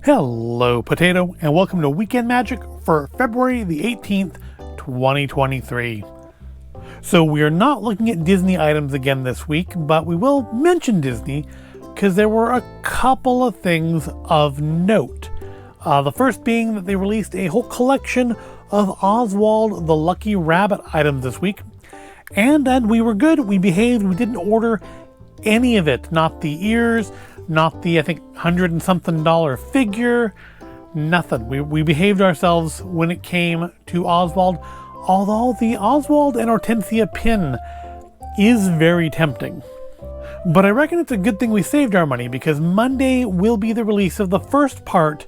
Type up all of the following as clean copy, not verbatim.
Hello, Potato, and welcome to Weekend Magic for February the 18th, 2023. So we are not looking at Disney items again this week, but we will mention Disney because there were a couple of things of note. The first being that they released a whole collection of Oswald the Lucky Rabbit items this week. And we were good, we behaved, we didn't order any of it. Not the ears, not the, I think, $100 and something figure, nothing. We behaved ourselves when it came to Oswald, although the Oswald and Hortensia pin is very tempting. But I reckon it's a good thing we saved our money, because Monday will be the release of the first part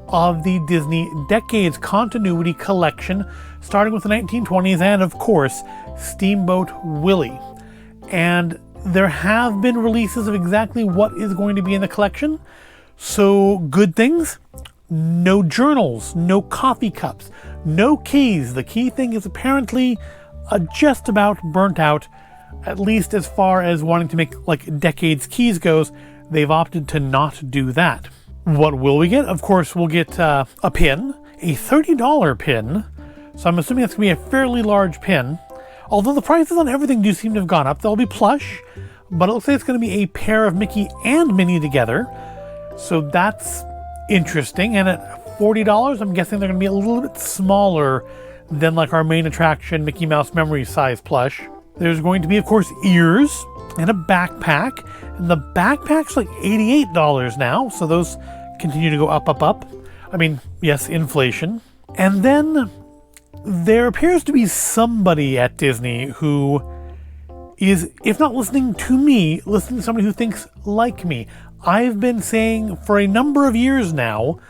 of the Disney Decades Continuity Collection, starting with the 1920s and, of course, Steamboat Willie. And there have been releases of exactly what is going to be in the collection. So, good things: no journals, no coffee cups, no keys. The key thing is apparently just about burnt out, at least as far as wanting to make like Decades keys goes. They've opted to not do that. What will we get? Of course, we'll get a pin, a $30 pin. So I'm assuming that's going to be a fairly large pin. Although the prices on everything do seem to have gone up. They'll be plush, but it looks like it's going to be a pair of Mickey and Minnie together. So that's interesting. And at $40, I'm guessing they're going to be a little bit smaller than like our main attraction Mickey Mouse Memory size plush. There's going to be, of course, ears and a backpack. And the backpack's like $88 now. So those continue to go up, up, up. I mean, yes, inflation. And then there appears to be somebody at Disney who is, if not listening to me, listening to somebody who thinks like me. I've been saying for a number of years now,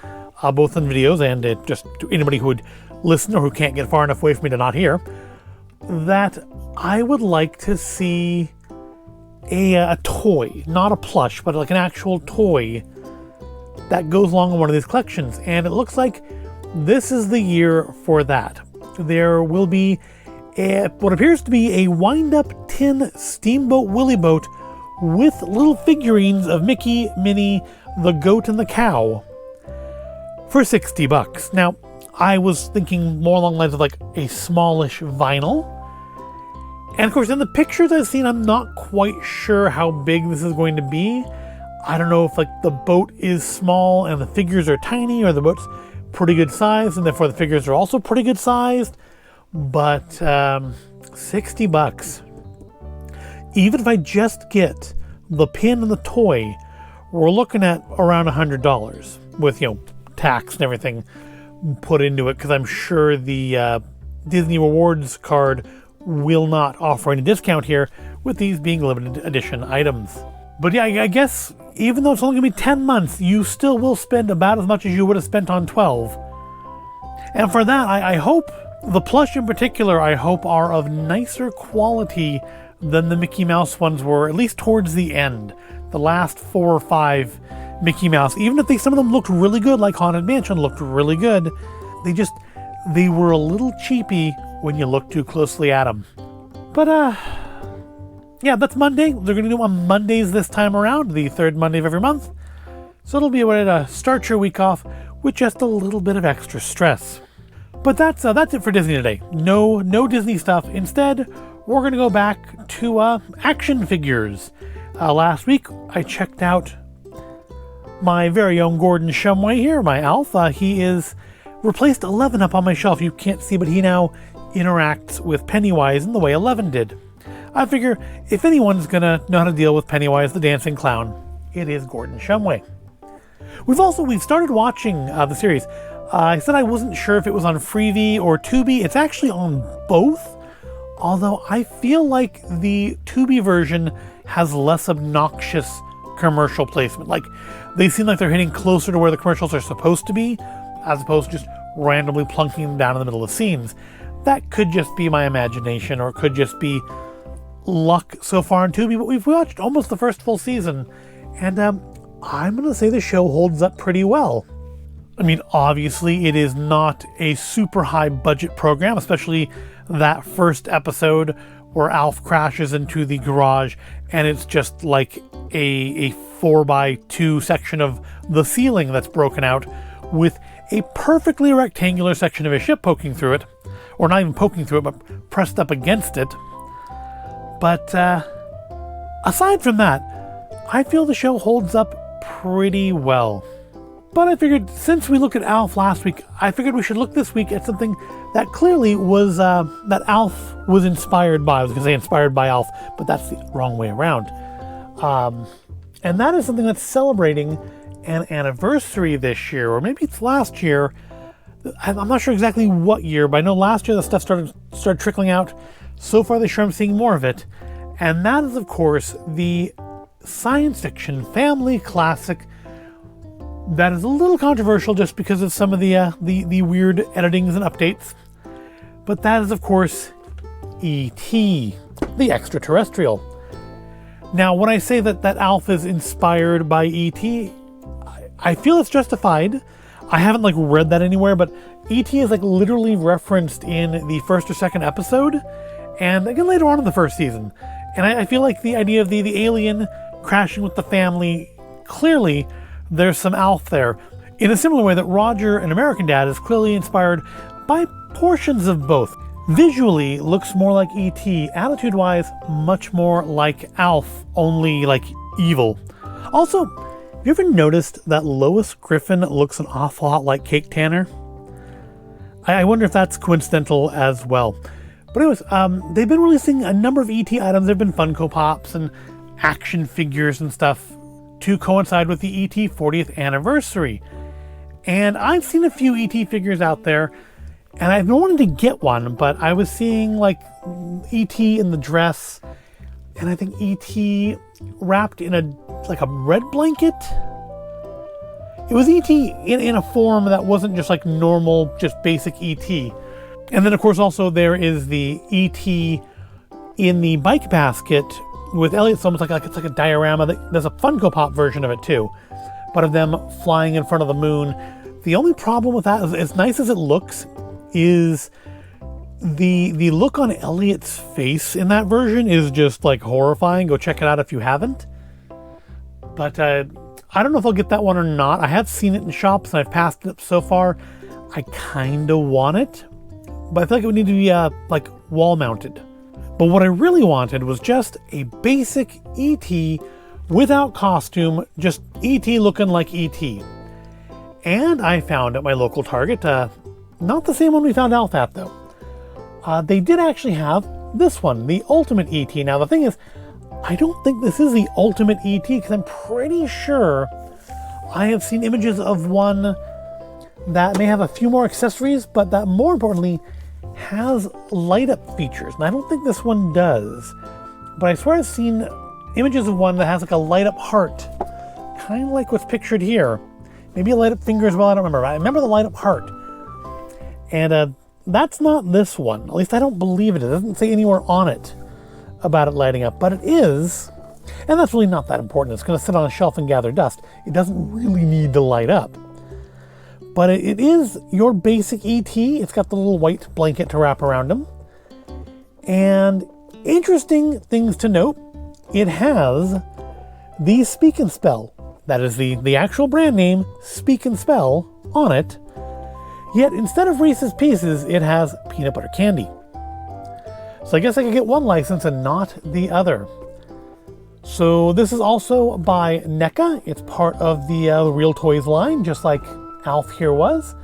both in videos and just to anybody who would listen or who can't get far enough away from me to not hear, that I would like to see a toy, not a plush, but like an actual toy that goes along in one of these collections. And it looks like this is the year for that. There will be what appears to be a wind-up tin Steamboat Willie boat with little figurines of Mickey, Minnie, the goat, and the cow for $60. Now, I was thinking more along the lines of like a smallish vinyl. And of course, in the pictures I've seen, I'm not quite sure how big this is going to be. I don't know if like the boat is small and the figures are tiny, or the boat's pretty good size and therefore the figures are also pretty good sized. But $60. Even if I just get the pin and the toy, we're looking at around $100 with, tax and everything put into it, because I'm sure the Disney Rewards card will not offer any discount here with these being limited edition items. But yeah, I guess even though it's only going to be 10 months, you still will spend about as much as you would have spent on 12. And for that, I hope, the plush in particular, I hope are of nicer quality than the Mickey Mouse ones were, at least towards the end. The last 4 or 5 Mickey Mouse, even if some of them looked really good, like Haunted Mansion looked really good, they were a little cheapy when you look too closely at them. But yeah, that's Monday. They're going to do on Mondays this time around, the third Monday of every month. So it'll be a way to start your week off with just a little bit of extra stress. But that's it for Disney today. No Disney stuff. Instead, we're going to go back to action figures. Last week, I checked out my very own Gordon Shumway here, my ALF. He is replaced 11 up on my shelf. You can't see, but he now interacts with Pennywise in the way 11 did. I figure if anyone's going to know how to deal with Pennywise the Dancing Clown, it is Gordon Shumway. We've started watching the series. I said I wasn't sure if it was on Freevee or Tubi. It's actually on both, although I feel like the Tubi version has less obnoxious commercial placement. Like, they seem like they're hitting closer to where the commercials are supposed to be, as opposed to just randomly plunking them down in the middle of scenes. That could just be my imagination, or it could just be luck so far on Tubi, but we've watched almost the first full season, and I'm going to say the show holds up pretty well. I mean, obviously, it is not a super high budget program, especially that first episode where Alf crashes into the garage and it's just like a 4x2 section of the ceiling that's broken out with a perfectly rectangular section of his ship poking through it. Or not even poking through it, but pressed up against it. But aside from that, I feel the show holds up pretty well. But I figured since we looked at ALF last week, I figured we should look this week at something that clearly was, that ALF was inspired by. I was going to say inspired by ALF, but that's the wrong way around. And that is something that's celebrating an anniversary this year, or maybe it's last year. I'm not sure exactly what year, but I know last year the stuff started trickling out. So far this year I'm seeing more of it. And that is, of course, the science fiction family classic that is a little controversial just because of some of the weird editings and updates. But that is, of course, E.T., the Extra Terrestrial. Now, when I say that ALF is inspired by E.T., I feel it's justified. I haven't read that anywhere, but E.T. is literally referenced in the first or second episode, and again later on in the first season. And I feel like the idea of the alien crashing with the family, clearly there's some ALF there, in a similar way that Roger, an American Dad, is clearly inspired by portions of both. Visually looks more like E.T., attitude-wise much more like ALF, only evil. Also, have you ever noticed that Lois Griffin looks an awful lot like Kate Tanner? I wonder if that's coincidental as well. But anyways, they've been releasing a number of E.T. items. There have been Funko Pops and action figures and stuff to coincide with the E.T. 40th anniversary. And I've seen a few E.T. figures out there, and I've been wanting to get one, but I was seeing E.T. in the dress, and I think E.T. wrapped in a red blanket. It was E.T. in a form that wasn't just normal, just basic E.T. And then, of course, also there is the E.T. in the bike basket with Elliot. It's almost it's a diorama. There's a Funko Pop version of it too, but of them flying in front of the moon. The only problem with that is, as nice as it looks, is the look on Elliot's face in that version is just horrifying. Go check it out if you haven't. But I don't know if I'll get that one or not. I have seen it in shops and I've passed it up so far. I kind of want it, but I feel like it would need to be wall mounted. But what I really wanted was just a basic E.T. without costume, just E.T. looking like E.T. And I found at my local Target, not the same one we found ALF at though. They did actually have this one, the Ultimate E.T. Now the thing is, I don't think this is the Ultimate E.T. because I'm pretty sure I have seen images of one that may have a few more accessories, but that more importantly has light up features. And I don't think this one does, but I swear I've seen images of one that has a light up heart, kind of like what's pictured here. Maybe a light up finger as well, I don't remember. I remember the light up heart. And that's not this one. At least I don't believe it. It doesn't say anywhere on it about it lighting up, but it is. And that's really not that important. It's going to sit on a shelf and gather dust. It doesn't really need to light up. But it is your basic E.T. It's got the little white blanket to wrap around him. And interesting things to note, it has the Speak and Spell. That is the actual brand name, Speak and Spell, on it. Yet instead of Reese's Pieces, it has peanut butter candy. So I guess I could get one license and not the other. So this is also by Neca. It's part of the Real Toys line, just like ALF here was.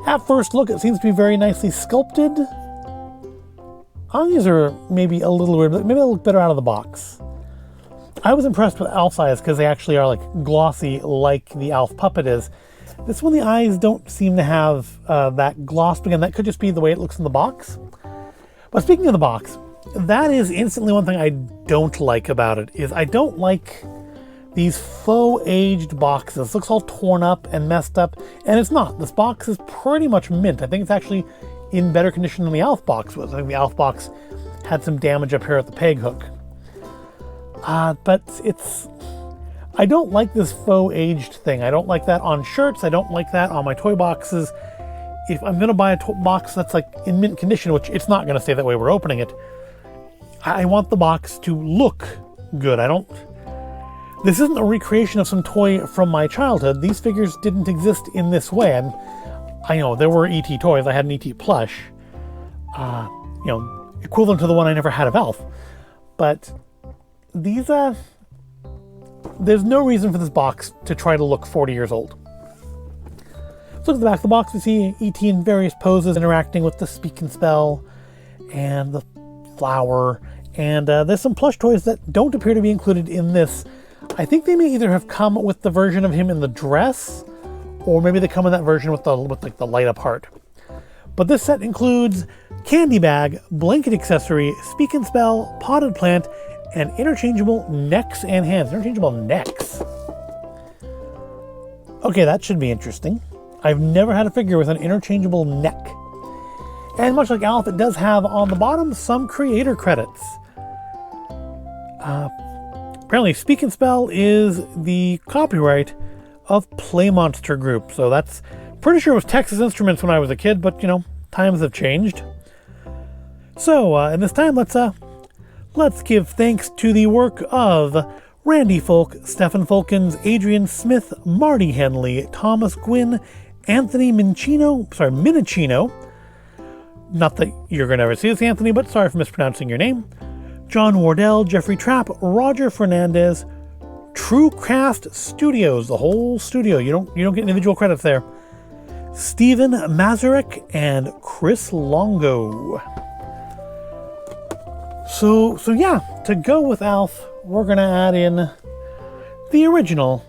At first look, it seems to be very nicely sculpted. These are maybe a little weird, but maybe they'll look better out of the box. I was impressed with ALF's eyes because they actually are glossy like the ALF puppet is. This one, the eyes don't seem to have that gloss. Again, that could just be the way it looks in the box. But speaking of the box, that is instantly one thing I don't like about it, is I don't like these faux aged boxes. It looks all torn up and messed up, and it's not. This box is pretty much mint. I think it's actually in better condition than the ALF box was. I think the ALF box had some damage up here at the peg hook. But I don't like this faux aged thing. I don't like that on shirts. I don't like that on my toy boxes. If I'm going to buy a box that's in mint condition, which it's not going to stay that way, we're opening it, I want the box to look good. This isn't a recreation of some toy from my childhood. These figures didn't exist in this way. And I know there were ET toys. I had an ET plush, equivalent to the one I never had of ALF. But these, there's no reason for this box to try to look 40 years old. So look at the back of the box. We see ET in various poses interacting with the speak and spell and the flower. And there's some plush toys that don't appear to be included in this. I think they may either have come with the version of him in the dress, or maybe they come in that version with the light up heart. But this set includes candy bag, blanket accessory, speak and spell, potted plant, and interchangeable necks and hands. Interchangeable necks. Okay, that should be interesting. I've never had a figure with an interchangeable neck. And much like ALF, it does have on the bottom some creator credits. Apparently, Speak and Spell is the copyright of Play Monster Group. So that's pretty sure it was Texas Instruments when I was a kid, but times have changed. So in this time, let's give thanks to the work of Randy Folk, Stephen Folkens, Adrian Smith, Marty Henley, Thomas Gwynn, Anthony Minicino. Not that you're going to ever see this, Anthony, but sorry for mispronouncing your name. John Wardell, Jeffrey Trapp, Roger Fernandez, TrueCast Studios, the whole studio. You don't get individual credits there. Stephen Mazurek and Chris Longo. So yeah, to go with ALF, we're gonna add in the original.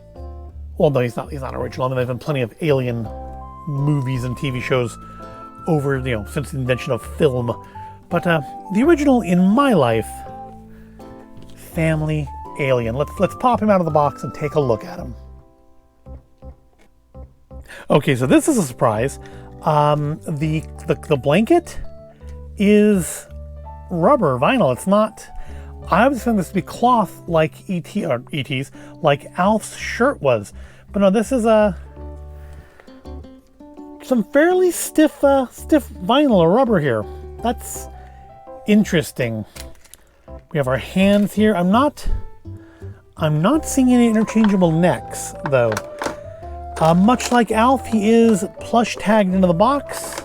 Well, no, he's not original. I mean, there's been plenty of Alien movies and TV shows over, since the invention of film. But the original in my life, Family Alien. Let's pop him out of the box and take a look at him. Okay, so this is a surprise. The blanket is rubber vinyl. It's not. I was expecting this to be cloth like ET's, like Alf's shirt was, but no, this is some fairly stiff vinyl or rubber here. That's interesting. We have our hands here. I'm not seeing any interchangeable necks though. Much like ALF, he is plush tagged into the box.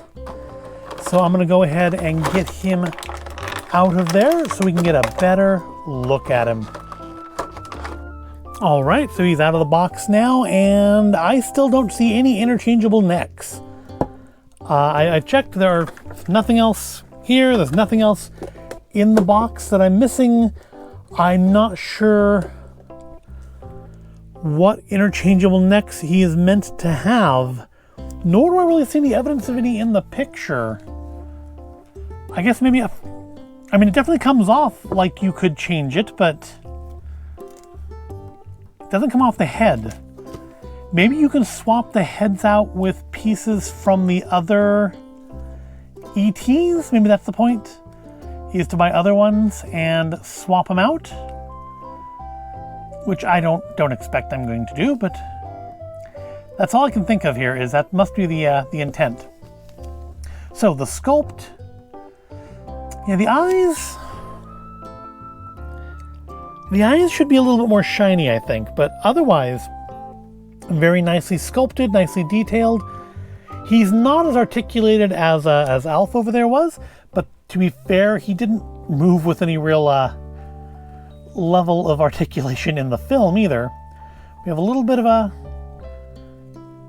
So I'm gonna go ahead and get him out of there so we can get a better look at him. All right, so he's out of the box now, and I still don't see any interchangeable necks. I checked, there's nothing else here. There's nothing else in the box that I'm missing. I'm not sure what interchangeable necks he is meant to have, nor do I really see any evidence of any in the picture. I guess maybe it definitely comes off like you could change it, but it doesn't come off the head. Maybe you can swap the heads out with pieces from the other ETs. Maybe that's the point, is to buy other ones and swap them out, which I don't expect I'm going to do, but that's all I can think of here. Is that must be the intent. So the sculpt, yeah, the eyes should be a little bit more shiny, I think, but otherwise very nicely sculpted, nicely detailed. He's not as articulated as ALF over there was, but to be fair, he didn't move with any real level of articulation in the film either. We have a little bit of a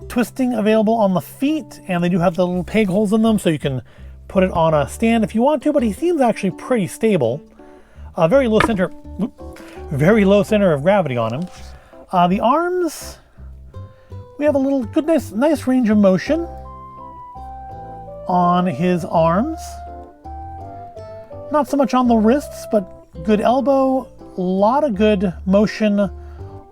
twisting available on the feet, and they do have the little peg holes in them, so you can put it on a stand if you want to, but he seems actually pretty stable. Very low center of gravity on him. The arms, we have a little good, nice range of motion on his arms. Not so much on the wrists, but good elbow, a lot of good motion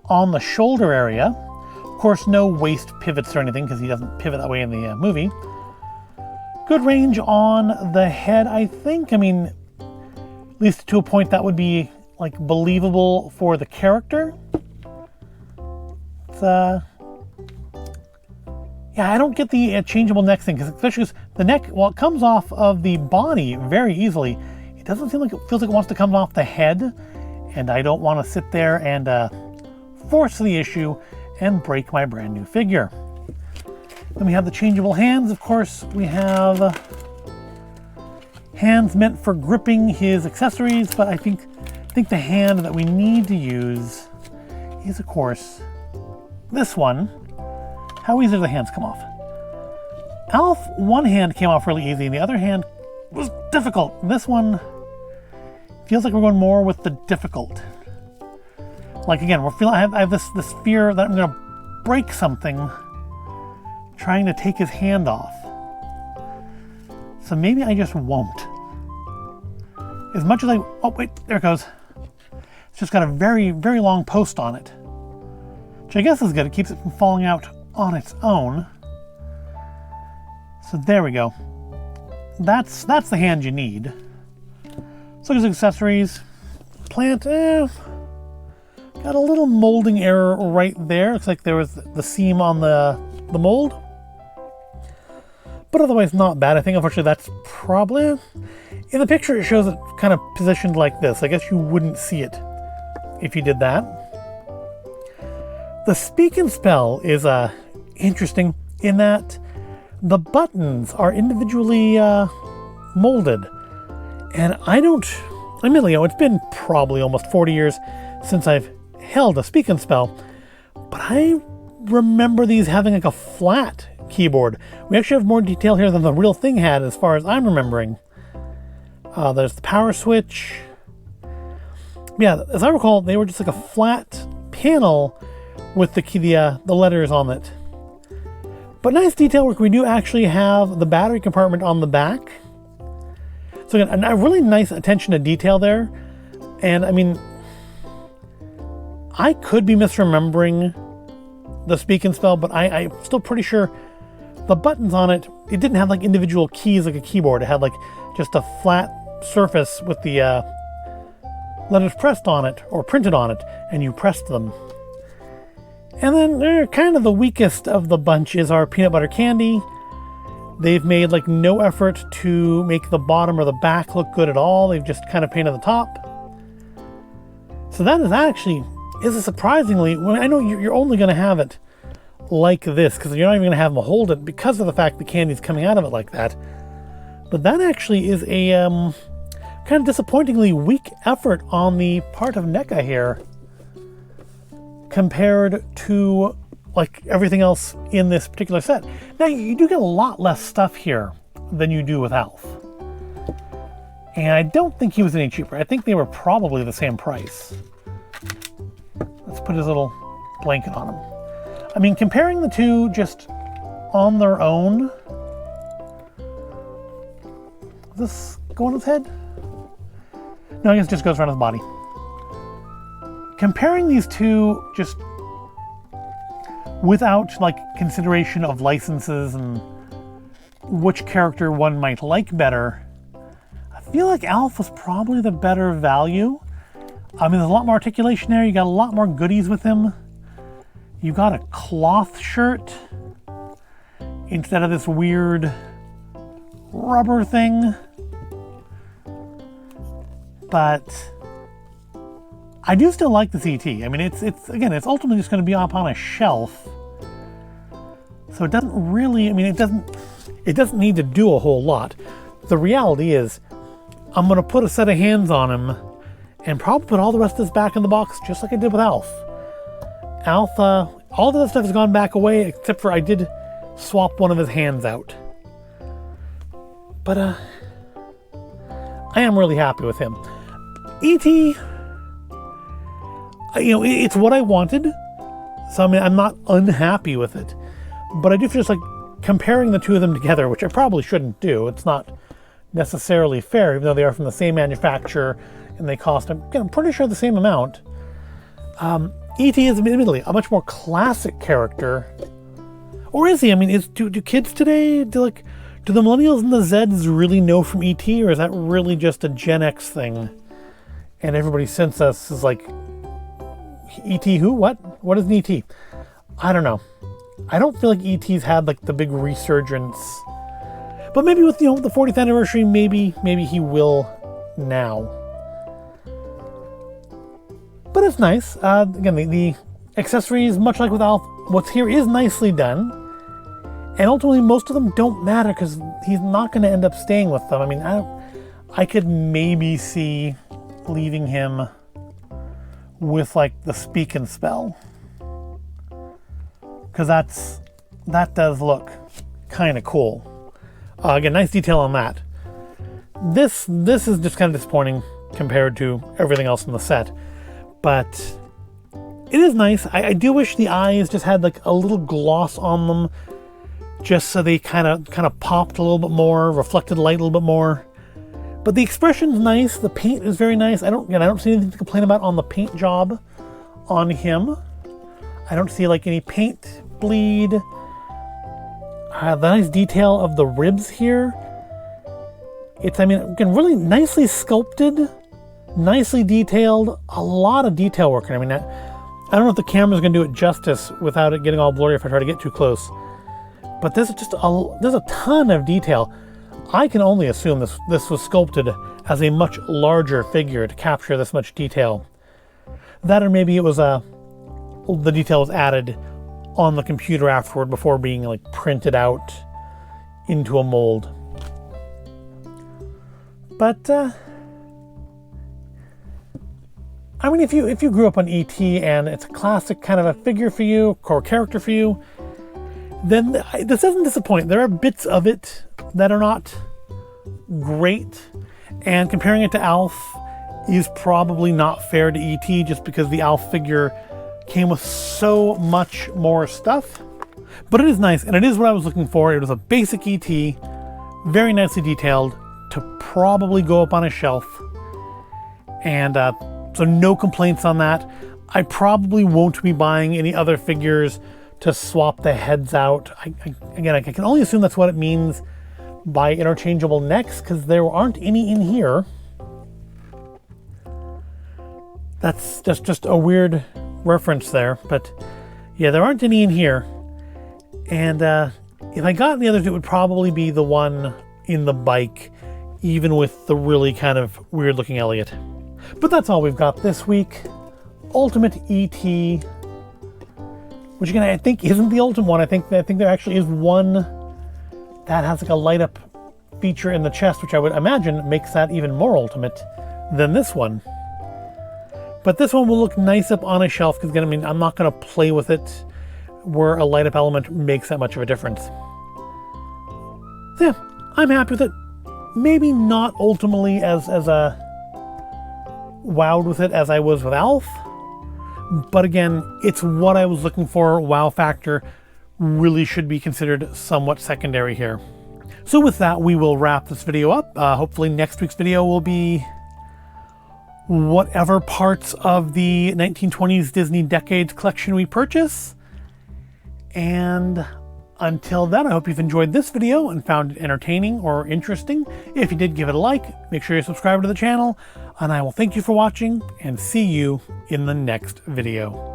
on the shoulder area. Of course, no waist pivots or anything because he doesn't pivot that way in the movie. Good range on the head, I think. I mean, at least to a point that would be like believable for the character. It's yeah, I don't get the changeable neck thing, because especially because the neck, while it comes off of the body very easily, it doesn't seem like it feels like it wants to come off the head, and I don't want to sit there and force the issue and break my brand new figure. Then we have the changeable hands. Of course, we have hands meant for gripping his accessories, but I think the hand that we need to use is, of course, this one. How easy do the hands come off? ALF, one hand came off really easy, and the other hand was difficult. This one feels like we're going more with the difficult. Like, again, I have this fear that I'm going to break something trying to take his hand off. So maybe I just won't. As much as oh wait, there it goes. It's just got a very, very long post on it, which I guess is good. It keeps it from falling out on its own. So there we go. That's the hand you need. Let's look at his accessories. Plant, got a little molding error right there. Looks like there was the seam on the mold. But otherwise not bad. I think unfortunately that's probably... In the picture it shows it kind of positioned like this. I guess you wouldn't see it if you did that. The speak and spell is interesting in that the buttons are individually molded. And admittedly, it's been probably almost 40 years since I've held a speak and spell, but I remember these having like a flat keyboard. We actually have more detail here than the real thing had as far as I'm remembering. There's the power switch. Yeah, as I recall, they were just like a flat panel with the letters on it. But nice detail work. We do actually have the battery compartment on the back. So again, a really nice attention to detail there. And I mean, I could be misremembering the speak and spell, but I'm still pretty sure the buttons on it didn't have like individual keys like a keyboard. It had like just a flat surface with the letters pressed on it or printed on it, and you pressed them. And then kind of the weakest of the bunch is our peanut butter candy. They've made like no effort to make the bottom or the back look good at all. They've just kind of painted the top. So that is a surprisingly, I know you're only going to have it like this because you're not even going to have them hold it because of the fact the candy's coming out of it like that. But that actually is a kind of disappointingly weak effort on the part of Neca here compared to like everything else in this particular set. Now you do get a lot less stuff here than you do with ALF. And I don't think he was any cheaper. I think they were probably the same price. Let's put his little blanket on him. I mean, comparing the two just on their own. Does this go on his head? No, I guess it just goes around his body. Comparing these two just without like consideration of licenses and which character one might like better, I feel like ALF was probably the better value. I mean, there's a lot more articulation there. You got a lot more goodies with him. You got a cloth shirt instead of this weird rubber thing. But I do still like the CT. I mean, it's ultimately just going to be up on a shelf. So it doesn't really, I mean, it doesn't need to do a whole lot. The reality is I'm going to put a set of hands on him and probably put all the rest of this back in the box just like I did with ALF. ALF, all the other stuff has gone back away except for I did swap one of his hands out. But I am really happy with him. E.T., it's what I wanted. So I mean, I'm not unhappy with it. But I do feel just like comparing the two of them together, which I probably shouldn't do. It's not necessarily fair, even though they are from the same manufacturer and they cost, I'm pretty sure, the same amount. E.T. is admittedly a much more classic character. Or is he? I mean, do kids today, do the millennials and the Zeds really know from E.T., or is that really just a Gen X thing? And everybody since us is like, E.T. who? What? What is an E.T.? I don't know. I don't feel like E.T.'s had like the big resurgence. But maybe with the 40th anniversary, maybe he will now. But it's nice. Again, the accessories, much like with ALF, what's here is nicely done. And ultimately, most of them don't matter because he's not going to end up staying with them. I mean, I could maybe see leaving him with like the speak and spell, because that does look kind of cool. Again, nice detail on that. This is just kind of disappointing compared to everything else in the set, but it is nice. I do wish the eyes just had like a little gloss on them, just so they kind of popped a little bit more, reflected light a little bit more. But the expression's nice. The paint is very nice. I don't see anything to complain about on the paint job on him. I don't see like any paint bleed. The nice detail of the ribs here. It's, I mean, again, really nicely sculpted, nicely detailed. A lot of detail work. I mean, I don't know if the camera's going to do it justice without it getting all blurry if I try to get too close. But there's a ton of detail. I can only assume this was sculpted as a much larger figure to capture this much detail. That, or maybe it was the detail was added on the computer afterward before being like printed out into a mold. But I mean, if you grew up on ET and it's a classic kind of a figure for you, core character for you, then this doesn't disappoint. There are bits of it that are not great, and comparing it to ALF is probably not fair to ET just because the ALF figure came with so much more stuff. But it is nice, and it is what I was looking for. It was a basic ET, very nicely detailed, to probably go up on a shelf, and so no complaints on that. I probably won't be buying any other figures to swap the heads out. I can only assume that's what it means by interchangeable necks, because there aren't any in here. That's just a weird reference there, but yeah, there aren't any in here. And if I got the others, it would probably be the one in the bike, even with the really kind of weird looking Elliot. But that's all we've got this week. Ultimate ET, which again, I think isn't the ultimate one. I think there actually is one that has like a light up feature in the chest, which I would imagine makes that even more ultimate than this one. But this one will look nice up on a shelf, because again, I mean, I'm not going to play with it where a light up element makes that much of a difference. So yeah, I'm happy with it. Maybe not ultimately as wowed with it as I was with ALF. But again, it's what I was looking for. Wow factor really should be considered somewhat secondary here. So with that, we will wrap this video up. Hopefully next week's video will be whatever parts of the 1920s Disney Decades collection we purchase. And until then, I hope you've enjoyed this video and found it entertaining or interesting. If you did, give it a like. Make sure you subscribe to the channel. And I will thank you for watching and see you in the next video.